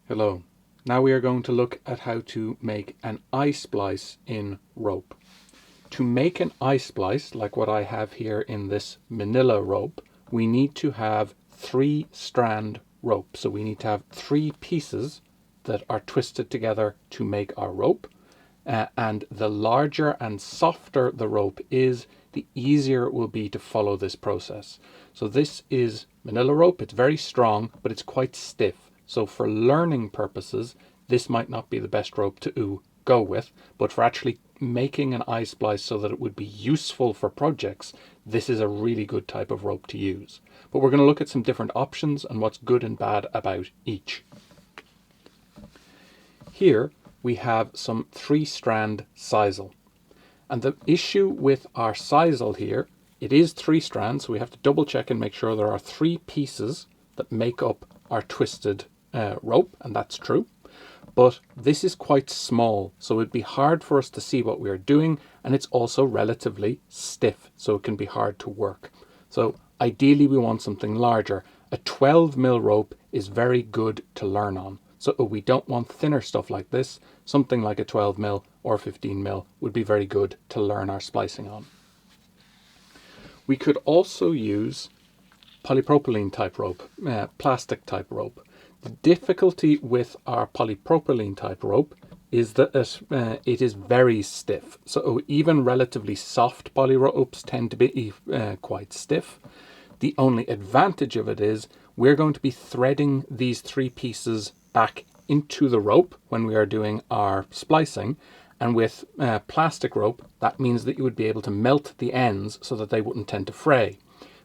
Hello. Now we are going to look at how to make an I-splice in rope. To make an I-splice, like what I have here in this manila rope, we need to have 3-strand rope. So we need to have 3 pieces that are twisted together to make our rope. And the larger and softer the rope is, the easier it will be to follow this process. So this is manila rope. It's very strong, but it's quite stiff. So for learning purposes, this might not be the best rope to go with, but for actually making an I-splice so that it would be useful for projects, this is a really good type of rope to use. But we're going to look at some different options and what's good and bad about each. Here we have some 3-strand sisal. And the issue with our sisal here, it is 3 strands, so we have to double check and make sure there are 3 pieces that make up our twisted rope, and that's true. But this is quite small, so it'd be hard for us to see what we are doing, and it's also relatively stiff, so it can be hard to work. So ideally we want something larger. A 12mm rope is very good to learn on. So we don't want thinner stuff like this. Something like a 12mm or 15mm would be very good to learn our splicing on. We could also use polypropylene type rope, plastic type rope. The difficulty with our polypropylene type rope is that it is very stiff. So even relatively soft poly ropes tend to be quite stiff. The only advantage of it is we're going to be threading these 3 pieces back into the rope when we are doing our splicing. And with plastic rope, that means that you would be able to melt the ends so that they wouldn't tend to fray.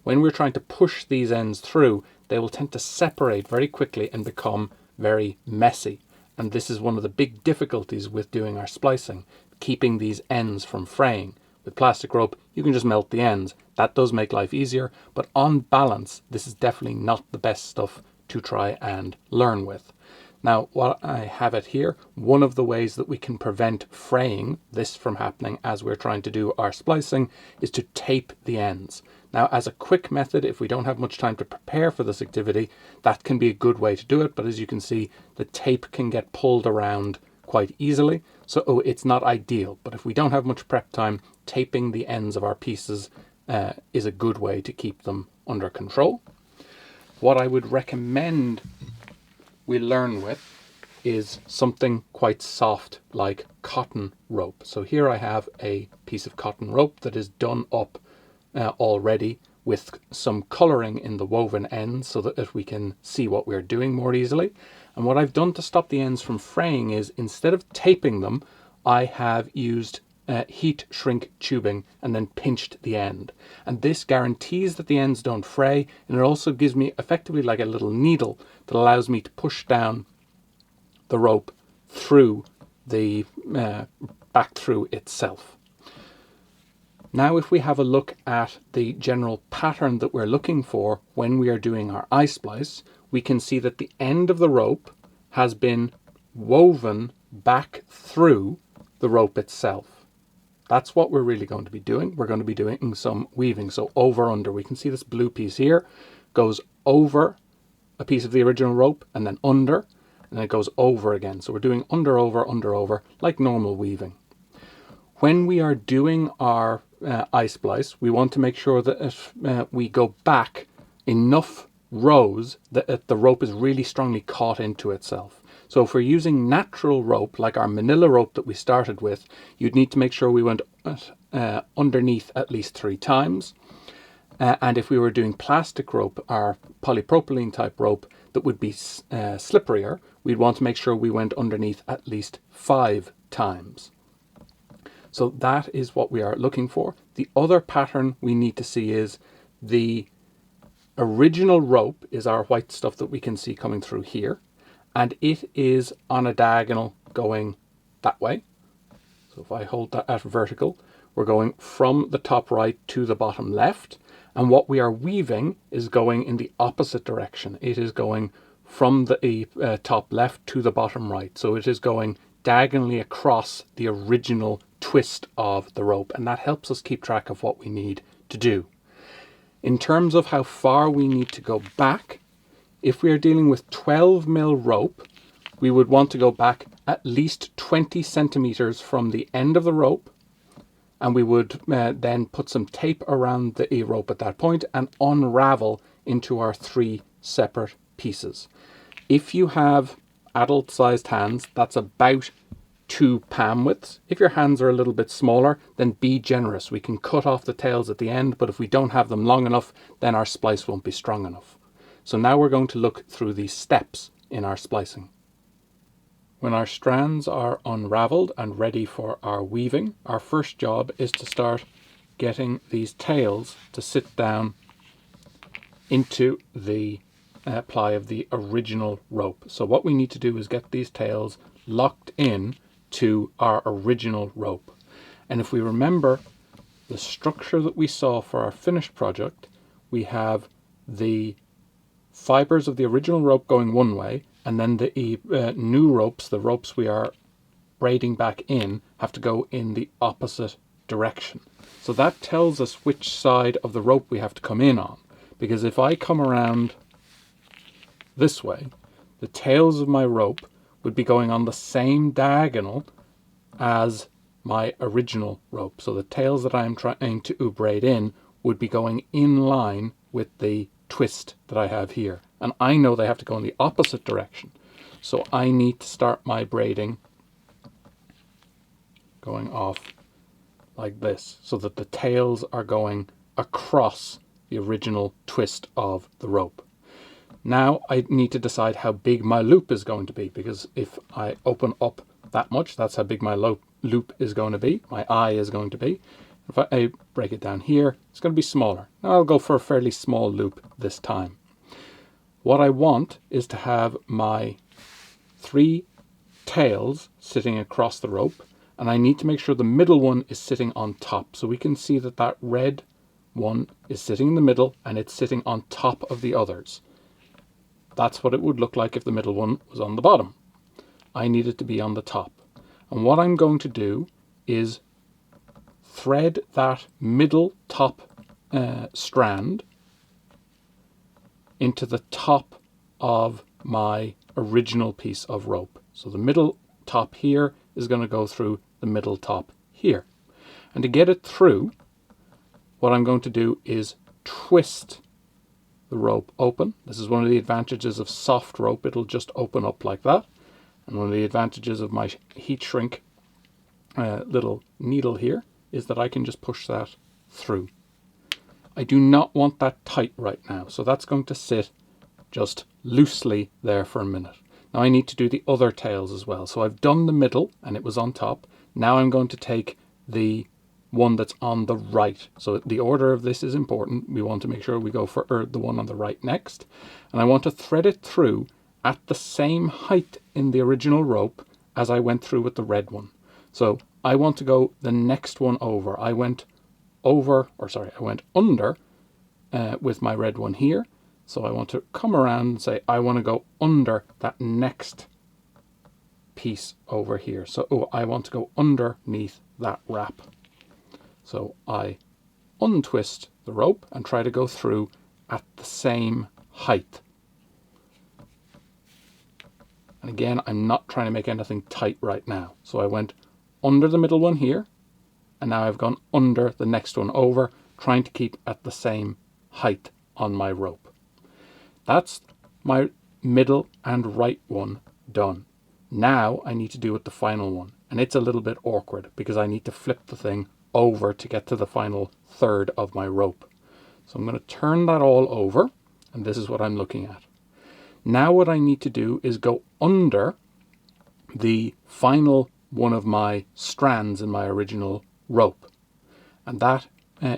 When we're trying to push these ends through, they will tend to separate very quickly and become very messy. And this is one of the big difficulties with doing our splicing, keeping these ends from fraying. With plastic rope, you can just melt the ends. That does make life easier, but on balance, this is definitely not the best stuff to try and learn with. Now, while I have it here, one of the ways that we can prevent fraying this from happening as we're trying to do our splicing is to tape the ends. Now, as a quick method, if we don't have much time to prepare for this activity, that can be a good way to do it. But as you can see, the tape can get pulled around quite easily. So it's not ideal. But if we don't have much prep time, taping the ends of our pieces is a good way to keep them under control. What I would recommend we learn with is something quite soft like cotton rope. So here I have a piece of cotton rope that is done up already with some coloring in the woven ends so that we can see what we're doing more easily. And what I've done to stop the ends from fraying is, instead of taping them, I have used heat shrink tubing and then pinched the end. And this guarantees that the ends don't fray, and it also gives me effectively like a little needle that allows me to push down the rope through the back through itself. Now if we have a look at the general pattern that we're looking for when we are doing our I-splice, we can see that the end of the rope has been woven back through the rope itself. That's what we're really going to be doing. We're going to be doing some weaving. So over, under. We can see this blue piece here goes over a piece of the original rope and then under, and then it goes over again. So we're doing under, over, like normal weaving. When we are doing our I-splice, we want to make sure that we go back enough rows that the rope is really strongly caught into itself. So if we're using natural rope, like our manila rope that we started with, you'd need to make sure we went underneath at least 3 times. And if we were doing plastic rope, our polypropylene type rope that would be slipperier, we'd want to make sure we went underneath at least 5 times. So that is what we are looking for. The other pattern we need to see is the original rope is our white stuff that we can see coming through here. And it is on a diagonal going that way. So if I hold that at vertical, we're going from the top right to the bottom left. And what we are weaving is going in the opposite direction. It is going from the top left to the bottom right. So it is going diagonally across the original twist of the rope. And that helps us keep track of what we need to do. In terms of how far we need to go back, if we are dealing with 12mm rope, we would want to go back at least 20 centimeters from the end of the rope, and we would then put some tape around the rope at that point and unravel into our 3 separate pieces. If you have adult-sized hands, that's about 2 palm widths. If your hands are a little bit smaller, then be generous. We can cut off the tails at the end, but if we don't have them long enough, then our splice won't be strong enough. So now we're going to look through these steps in our splicing. When our strands are unraveled and ready for our weaving, our first job is to start getting these tails to sit down into the ply of the original rope. So what we need to do is get these tails locked in to our original rope. And if we remember the structure that we saw for our finished project, we have the fibers of the original rope going one way, and then the new ropes, the ropes we are braiding back in, have to go in the opposite direction. So that tells us which side of the rope we have to come in on. Because if I come around this way, the tails of my rope would be going on the same diagonal as my original rope. So the tails that I am trying to braid in would be going in line with the twist that I have here. And I know they have to go in the opposite direction. So I need to start my braiding going off like this, so that the tails are going across the original twist of the rope. Now I need to decide how big my loop is going to be, because if I open up that much, that's how big my loop is going to be, my eye is going to be. If I break it down here, it's going to be smaller. Now I'll go for a fairly small loop this time. What I want is to have my 3 tails sitting across the rope, and I need to make sure the middle one is sitting on top. So we can see that that red one is sitting in the middle and it's sitting on top of the others. That's what it would look like if the middle one was on the bottom. I need it to be on the top. And what I'm going to do is thread that middle top strand into the top of my original piece of rope. So the middle top here is going to go through the middle top here. And to get it through, what I'm going to do is twist the rope open. This is one of the advantages of soft rope. It'll just open up like that. And one of the advantages of my heat shrink little needle here is that I can just push that through. I do not want that tight right now, so that's going to sit just loosely there for a minute. Now I need to do the other tails as well. So I've done the middle and it was on top. Now I'm going to take the one that's on the right. So the order of this is important. We want to make sure we go for the one on the right next. And I want to thread it through at the same height in the original rope as I went through with the red one. So I want to go the next one over. I went under with my red one here. So I want to come around and say, I want to go under that next piece over here. So I want to go underneath that wrap. So I untwist the rope and try to go through at the same height. And again, I'm not trying to make anything tight right now. So I went under the middle one here, and now I've gone under the next one over, trying to keep at the same height on my rope. That's my middle and right one done. Now I need to do with the final one, and it's a little bit awkward because I need to flip the thing over to get to the final third of my rope. So I'm going to turn that all over, and this is what I'm looking at. Now what I need to do is go under the final one of my strands in my original rope, and that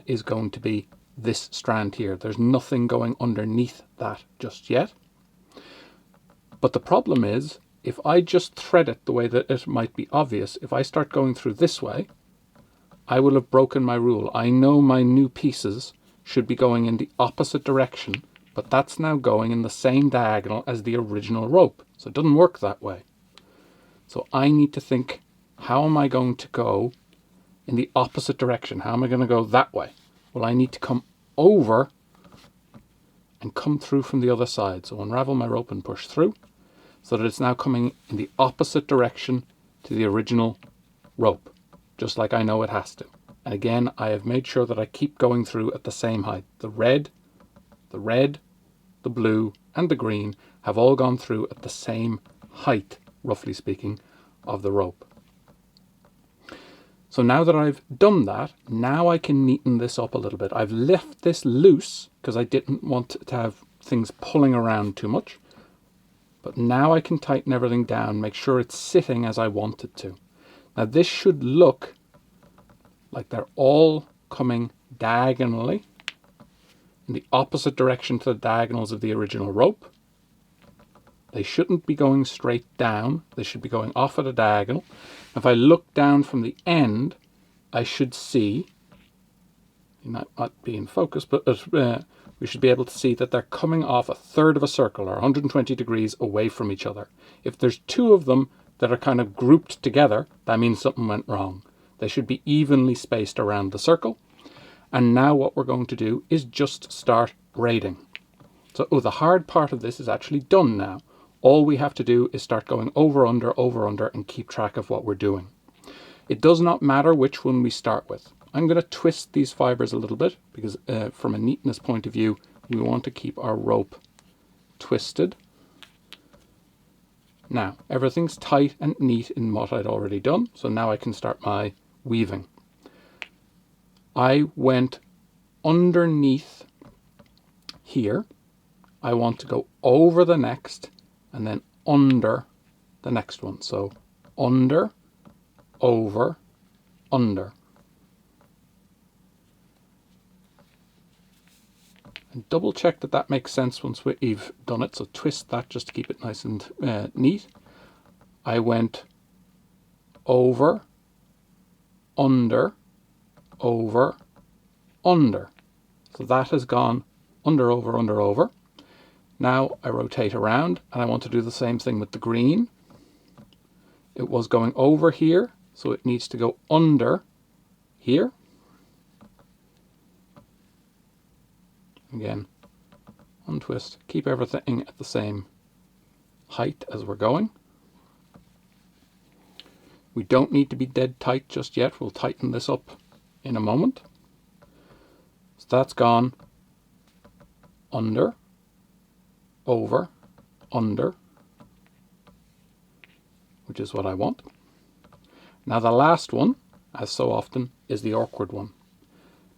is going to be this strand here. There's nothing going underneath that just yet. But the problem is, if I just thread it the way that it might be obvious, if I start going through this way, I will have broken my rule. I know my new pieces should be going in the opposite direction, but that's now going in the same diagonal as the original rope. So it doesn't work that way. So I need to think, how am I going to go in the opposite direction? How am I going to go that way? Well, I need to come over and come through from the other side. So unravel my rope and push through. so that it's now coming in the opposite direction to the original rope, just like I know it has to. And again, I have made sure that I keep going through at the same height. The red, the blue, and the green have all gone through at the same height, roughly speaking, of the rope. So now that I've done that, now I can neaten this up a little bit. I've left this loose because I didn't want to have things pulling around too much. But now I can tighten everything down, make sure it's sitting as I want it to. Now this should look like they're all coming diagonally in the opposite direction to the diagonals of the original rope. They shouldn't be going straight down. They should be going off at a diagonal. If I look down from the end, I should see, you might not be in focus, but we should be able to see that they're coming off a third of a circle, or 120 degrees away from each other. If there's two of them that are kind of grouped together, that means something went wrong. They should be evenly spaced around the circle. And now what we're going to do is just start braiding. So the hard part of this is actually done now. All we have to do is start going over, under, and keep track of what we're doing. It does not matter which one we start with. I'm going to twist these fibers a little bit because from a neatness point of view, we want to keep our rope twisted. Now, everything's tight and neat in what I'd already done, so now I can start my weaving. I went underneath here. I want to go over the next and then under the next one. So under, over, under. And double check that that makes sense once we've done it. So twist that just to keep it nice and neat. I went over, under, over, under. So that has gone under, over, under, over. Now I rotate around and I want to do the same thing with the green. It was going over here, so it needs to go under here. Again, untwist, keep everything at the same height as we're going. We don't need to be dead tight just yet. We'll tighten this up in a moment. So that's gone under, over, under, which is what I want. Now the last one, as so often, is the awkward one,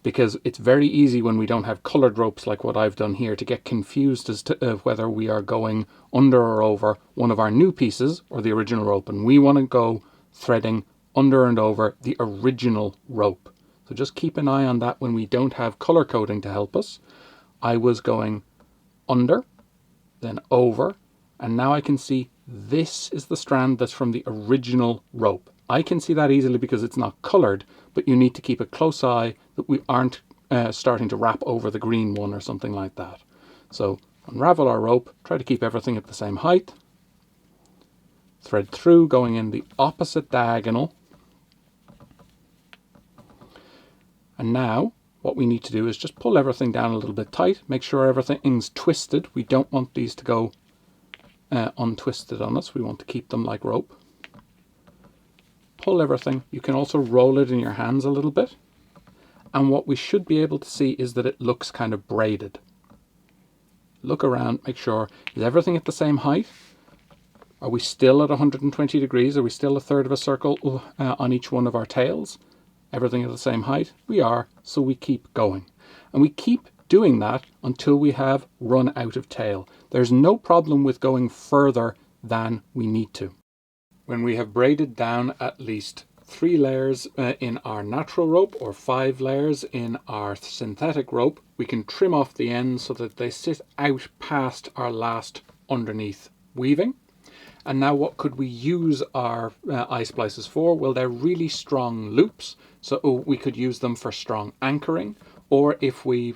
because it's very easy when we don't have colored ropes like what I've done here to get confused as to whether we are going under or over one of our new pieces or the original rope, and we want to go threading under and over the original rope. So just keep an eye on that when we don't have color coding to help us. I was going under, then over, and now I can see this is the strand that's from the original rope. I can see that easily because it's not colored, but you need to keep a close eye that we aren't starting to wrap over the green one or something like that. So unravel our rope, try to keep everything at the same height, thread through going in the opposite diagonal, and now what we need to do is just pull everything down a little bit tight, make sure everything's twisted. We don't want these to go untwisted on us. We want to keep them like rope. Pull everything. You can also roll it in your hands a little bit. And what we should be able to see is that it looks kind of braided. Look around, make sure, is everything at the same height? Are we still at 120 degrees? Are we still a third of a circle on each one of our tails? Everything at the same height? We are, so we keep going. And we keep doing that until we have run out of tail. There's no problem with going further than we need to. When we have braided down at least 3 layers in our natural rope or 5 layers in our synthetic rope, we can trim off the ends so that they sit out past our last underneath weaving. And now what could we use our eye splices for? Well, they're really strong loops, so we could use them for strong anchoring, or if we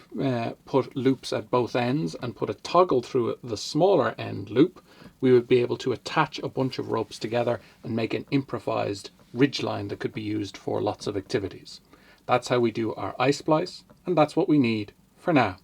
put loops at both ends and put a toggle through the smaller end loop, we would be able to attach a bunch of ropes together and make an improvised ridgeline that could be used for lots of activities. That's how we do our eye splice, and that's what we need for now.